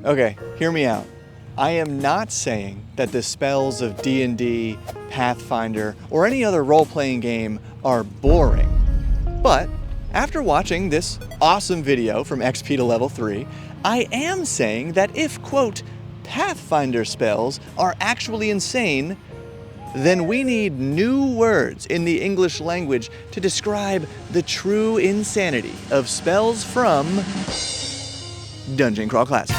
Okay, hear me out. I am not saying that the spells of D&D, Pathfinder, or any other role-playing game are boring. But after watching this awesome video from XP to level 3, I am saying that if, quote, Pathfinder spells are actually insane, then we need new words in the English language to describe the true insanity of spells from Dungeon Crawl Classic.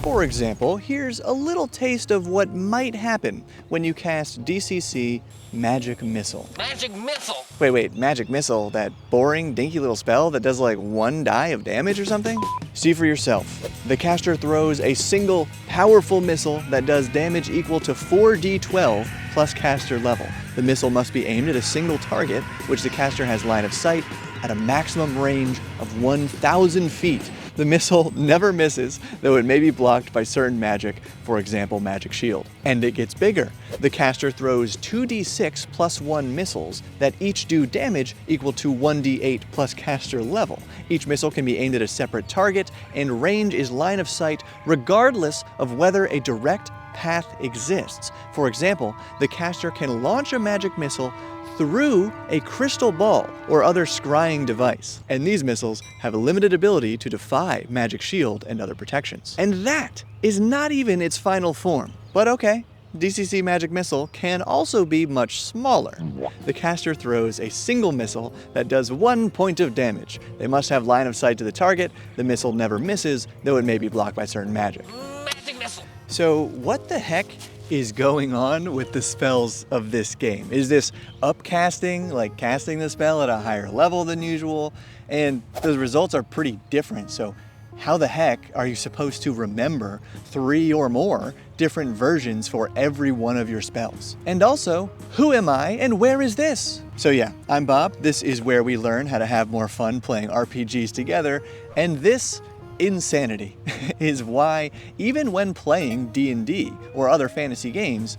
For example, here's a little taste of what might happen when you cast DCC Magic Missile. Magic Missile! Wait, Magic Missile? That boring, dinky little spell that does like 1 die of damage or something? See for yourself. The caster throws a single powerful missile that does damage equal to 4d12 plus caster level. The missile must be aimed at a single target, which the caster has line of sight at a maximum range of 1,000 feet. The missile never misses, though it may be blocked by certain magic, for example, Magic Shield. And it gets bigger. The caster throws 2d6 plus 1 missiles that each do damage equal to 1d8 plus caster level. Each missile can be aimed at a separate target, and range is line of sight regardless of whether a direct path exists. For example, the caster can launch a magic missile through a crystal ball or other scrying device. And these missiles have a limited ability to defy Magic Shield and other protections. And that is not even its final form. But okay, DCC Magic Missile can also be much smaller. The caster throws a single missile that does 1 point of damage. They must have line of sight to the target. The missile never misses, though it may be blocked by certain magic. Magic Missile! So what the heck is going on with the spells of this game? Is this upcasting, like casting the spell at a higher level than usual? And the results are pretty different, so how the heck are you supposed to remember 3 or more different versions for every one of your spells? And also, who am I and where is this? So yeah, I'm Bob. This is where we learn how to have more fun playing RPGs together, and this insanity is why, even when playing D&D or other fantasy games,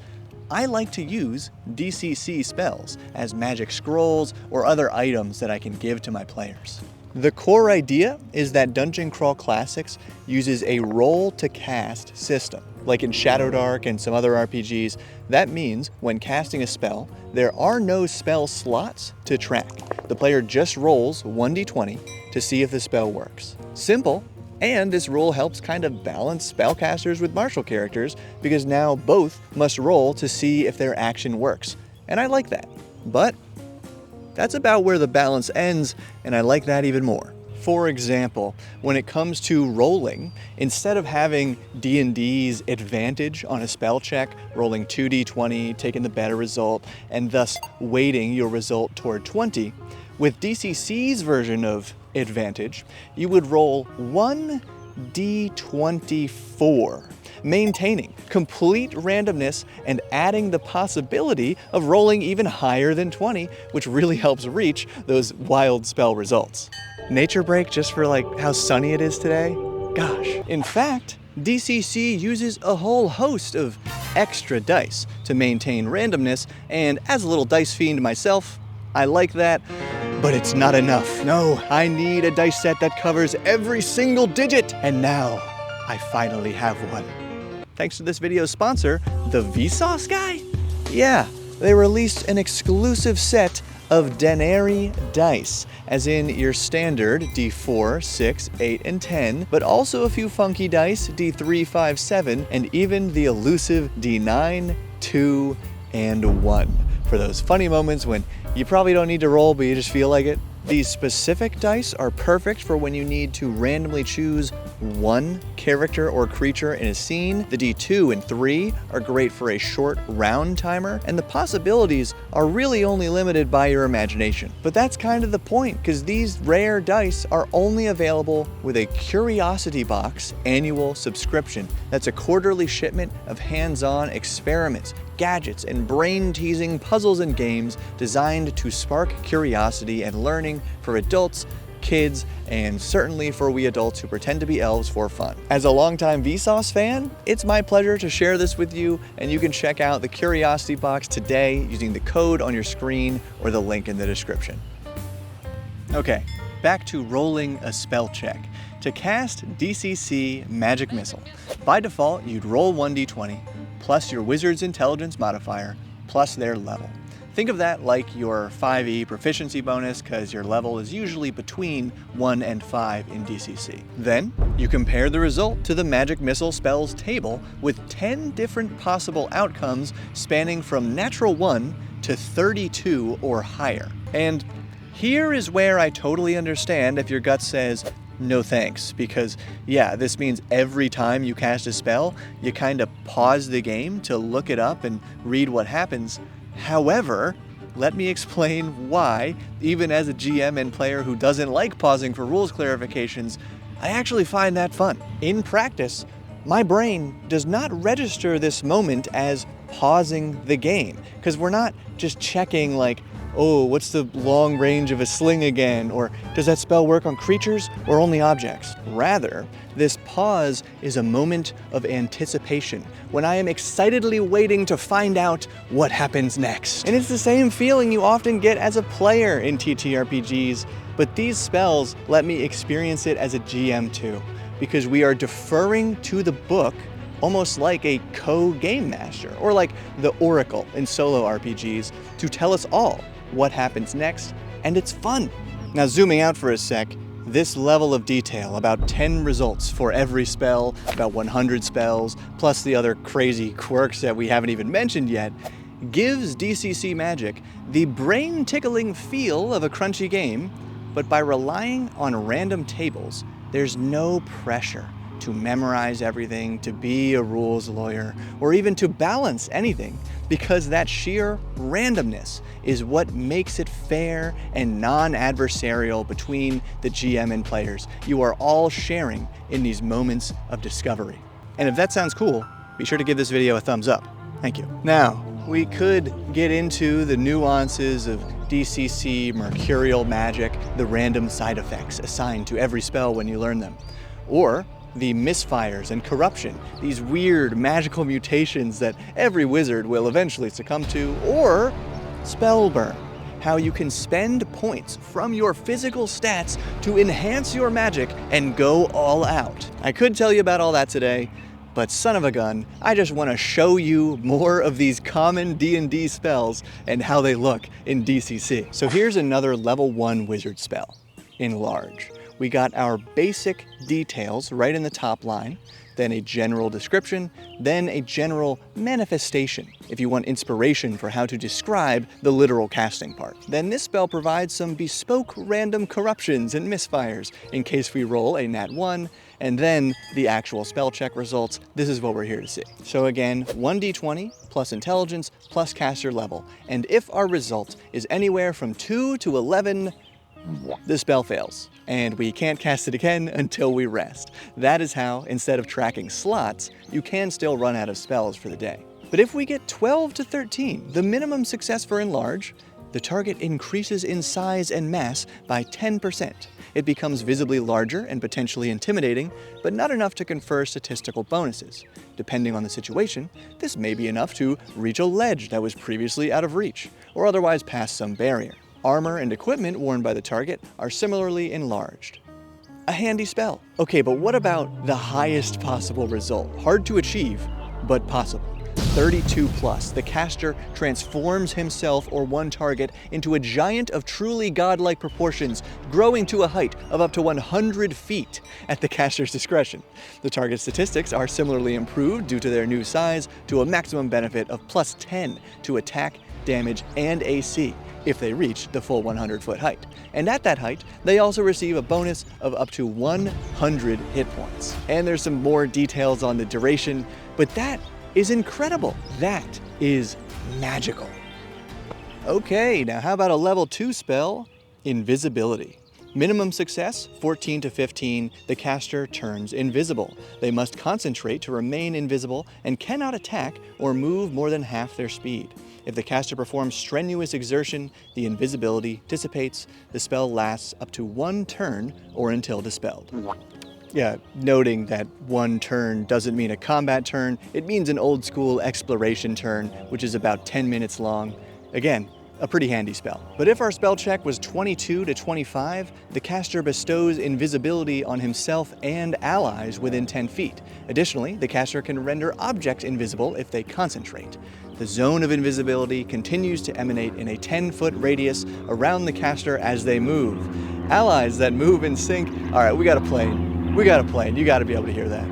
I like to use DCC spells as magic scrolls or other items that I can give to my players. The core idea is that Dungeon Crawl Classics uses a roll to cast system. Like in Shadowdark and some other RPGs, that means when casting a spell, there are no spell slots to track. The player just rolls 1d20 to see if the spell works. Simple. And this rule helps kind of balance spellcasters with martial characters, because now both must roll to see if their action works. And I like that. But that's about where the balance ends, and I like that even more. For example, when it comes to rolling, instead of having D&D's advantage on a spell check, rolling 2d20, taking the better result, and thus weighting your result toward 20, with DCC's version of advantage, you would roll 1d24, maintaining complete randomness and adding the possibility of rolling even higher than 20, which really helps reach those wild spell results. Nature break just for like how sunny it is today? Gosh. In fact, DCC uses a whole host of extra dice to maintain randomness, and as a little dice fiend myself, I like that. But it's not enough. No, I need a dice set that covers every single digit. And now, I finally have one. Thanks to this video's sponsor, the Vsauce guy? Yeah, they released an exclusive set of Denary dice, as in your standard D4, 6, 8, and 10, but also a few funky dice, D3, 5, 7, and even the elusive D9, 2, and 1. For those funny moments when you probably don't need to roll, but you just feel like it. These specific dice are perfect for when you need to randomly choose one character or creature in a scene. The D2 and 3 are great for a short round timer, and the possibilities are really only limited by your imagination. But that's kind of the point, because these rare dice are only available with a Curiosity Box annual subscription. That's a quarterly shipment of hands-on experiments, gadgets, and brain-teasing puzzles and games designed to spark curiosity and learning for adults, kids, and certainly for we adults who pretend to be elves for fun. As a longtime Vsauce fan, it's my pleasure to share this with you, and you can check out the Curiosity Box today using the code on your screen or the link in the description. Okay, back to rolling a spell check. To cast DCC Magic Missile, by default you'd roll 1d20 plus your wizard's intelligence modifier plus their level. Think of that like your 5e proficiency bonus because your level is usually between 1 and 5 in DCC. Then, you compare the result to the Magic Missile spells table with 10 different possible outcomes spanning from natural 1 to 32 or higher. And here is where I totally understand if your gut says, no thanks, because yeah, this means every time you cast a spell, you kind of pause the game to look it up and read what happens. However, let me explain why, even as a GM and player who doesn't like pausing for rules clarifications, I actually find that fun. In practice, my brain does not register this moment as pausing the game, because we're not just checking like, oh, what's the long range of a sling again? Or does that spell work on creatures or only objects? Rather, this pause is a moment of anticipation when I am excitedly waiting to find out what happens next. And it's the same feeling you often get as a player in TTRPGs, but these spells let me experience it as a GM too, because we are deferring to the book almost like a co-game master, or like the Oracle in solo RPGs, to tell us all what happens next, and it's fun. Now zooming out for a sec, this level of detail, about 10 results for every spell, about 100 spells, plus the other crazy quirks that we haven't even mentioned yet, gives DCC Magic the brain-tickling feel of a crunchy game, but by relying on random tables, there's no pressure to memorize everything, to be a rules lawyer, or even to balance anything, because that sheer randomness is what makes it fair and non-adversarial between the GM and players. You are all sharing in these moments of discovery. And if that sounds cool, be sure to give this video a thumbs up. Thank you. Now, we could get into the nuances of DCC mercurial magic, the random side effects assigned to every spell when you learn them, or the misfires and corruption, these weird magical mutations that every wizard will eventually succumb to, or spell burn, how you can spend points from your physical stats to enhance your magic and go all out. I could tell you about all that today, but son of a gun, I just want to show you more of these common D&D spells and how they look in DCC. So here's another level 1 wizard spell, Enlarge. We got our basic details right in the top line, then a general description, then a general manifestation, if you want inspiration for how to describe the literal casting part. Then this spell provides some bespoke random corruptions and misfires in case we roll a nat 1, and then the actual spell check results. This is what we're here to see. So again, 1d20 plus intelligence plus caster level, and if our result is anywhere from 2 to 11, the spell fails, and we can't cast it again until we rest. That is how, instead of tracking slots, you can still run out of spells for the day. But if we get 12 to 13, the minimum success for Enlarge, the target increases in size and mass by 10%. It becomes visibly larger and potentially intimidating, but not enough to confer statistical bonuses. Depending on the situation, this may be enough to reach a ledge that was previously out of reach, or otherwise pass some barrier. Armor and equipment worn by the target are similarly enlarged. A handy spell. Okay, but what about the highest possible result? Hard to achieve, but possible. 32 plus, the caster transforms himself or one target into a giant of truly godlike proportions, growing to a height of up to 100 feet at the caster's discretion. The target statistics are similarly improved due to their new size to a maximum benefit of plus 10 to attack, damage, and AC if they reach the full 100-foot height. And at that height, they also receive a bonus of up to 100 hit points. And there's some more details on the duration, but that is incredible. That is magical. Okay, now how about a level 2 spell? Invisibility. Minimum success, 14 to 15, the caster turns invisible. They must concentrate to remain invisible and cannot attack or move more than half their speed. If the caster performs strenuous exertion, the invisibility dissipates. The spell lasts up to 1 turn or until dispelled. Yeah, noting that 1 turn doesn't mean a combat turn, it means an old school exploration turn, which is about 10 minutes long. Again, a pretty handy spell. But if our spell check was 22 to 25, the caster bestows invisibility on himself and allies within 10 feet. Additionally, the caster can render objects invisible if they concentrate. The zone of invisibility continues to emanate in a 10-foot radius around the caster as they move. Allies that move in sync. All right, we got a plane. We got a plane. You got to be able to hear that.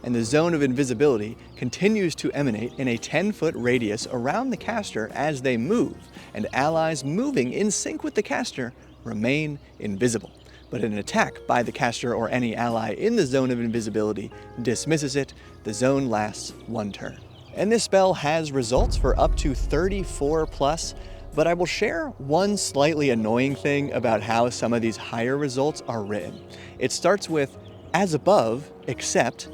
And the zone of invisibility continues to emanate in a 10-foot radius around the caster as they move, and allies moving in sync with the caster remain invisible. But an attack by the caster or any ally in the zone of invisibility dismisses it. The zone lasts 1 turn. And this spell has results for up to 34 plus, but I will share one slightly annoying thing about how some of these higher results are written. It starts with, as above, except,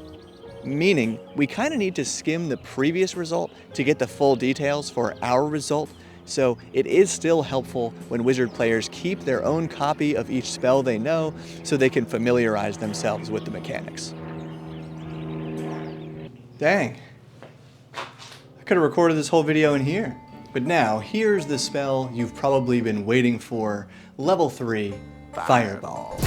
meaning we kind of need to skim the previous result to get the full details for our result, so it is still helpful when wizard players keep their own copy of each spell they know so they can familiarize themselves with the mechanics. Dang. I could have recorded this whole video in here. But now, here's the spell you've probably been waiting for, level 3, Fireball.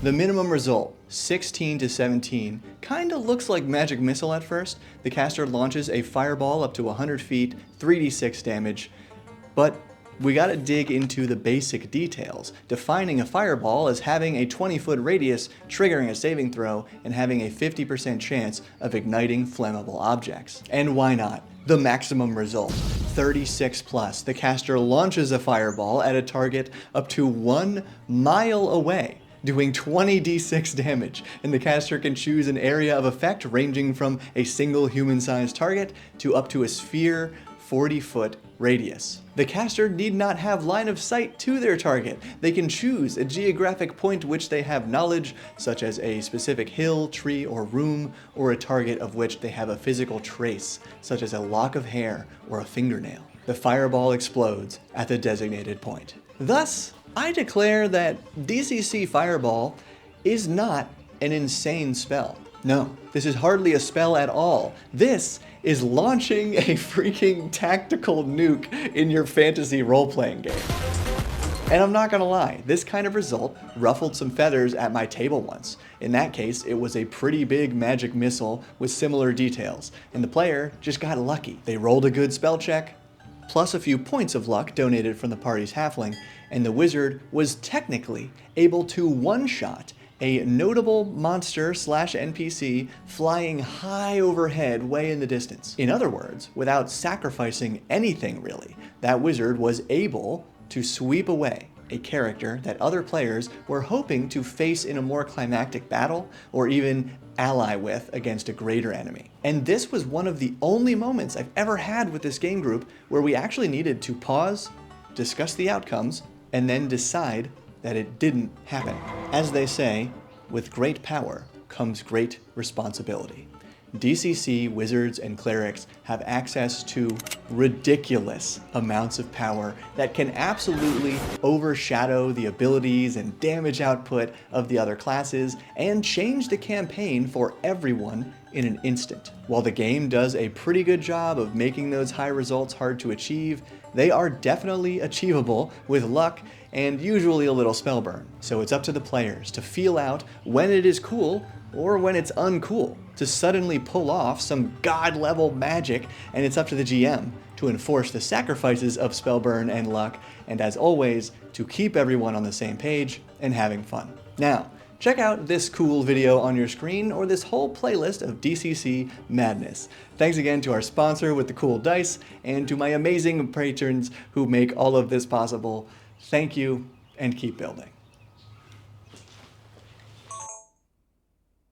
The minimum result, 16 to 17, kinda looks like Magic Missile at first. The caster launches a fireball up to 100 feet, 3d6 damage, but we gotta dig into the basic details, defining a fireball as having a 20-foot radius, triggering a saving throw, and having a 50% chance of igniting flammable objects. And why not? The maximum result, 36 plus. The caster launches a fireball at a target up to 1 mile away, doing 20d6 damage, and the caster can choose an area of effect ranging from a single human-sized target to up to a sphere 40-foot radius. The caster need not have line of sight to their target. They can choose a geographic point which they have knowledge, such as a specific hill, tree, or room, or a target of which they have a physical trace, such as a lock of hair or a fingernail. The fireball explodes at the designated point. Thus, I declare that DCC Fireball is not an insane spell. No, this is hardly a spell at all. This is launching a freaking tactical nuke in your fantasy role-playing game. And I'm not gonna lie, this kind of result ruffled some feathers at my table once. In that case, it was a pretty big magic missile with similar details, and the player just got lucky. They rolled a good spell check, plus a few points of luck donated from the party's halfling, and the wizard was technically able to one-shot a notable monster / NPC flying high overhead way in the distance. In other words, without sacrificing anything really, that wizard was able to sweep away a character that other players were hoping to face in a more climactic battle or even ally with against a greater enemy. And this was one of the only moments I've ever had with this game group where we actually needed to pause, discuss the outcomes, and then decide that it didn't happen. As they say, with great power comes great responsibility. DCC wizards and clerics have access to ridiculous amounts of power that can absolutely overshadow the abilities and damage output of the other classes and change the campaign for everyone in an instant. While the game does a pretty good job of making those high results hard to achieve, they are definitely achievable with luck and usually a little spell burn. So it's up to the players to feel out when it is cool or when it's uncool to suddenly pull off some god-level magic, and it's up to the GM to enforce the sacrifices of spell burn and luck, and as always, to keep everyone on the same page and having fun. Now, check out this cool video on your screen or this whole playlist of DCC madness. Thanks again to our sponsor with the cool dice and to my amazing patrons who make all of this possible. Thank you and keep building.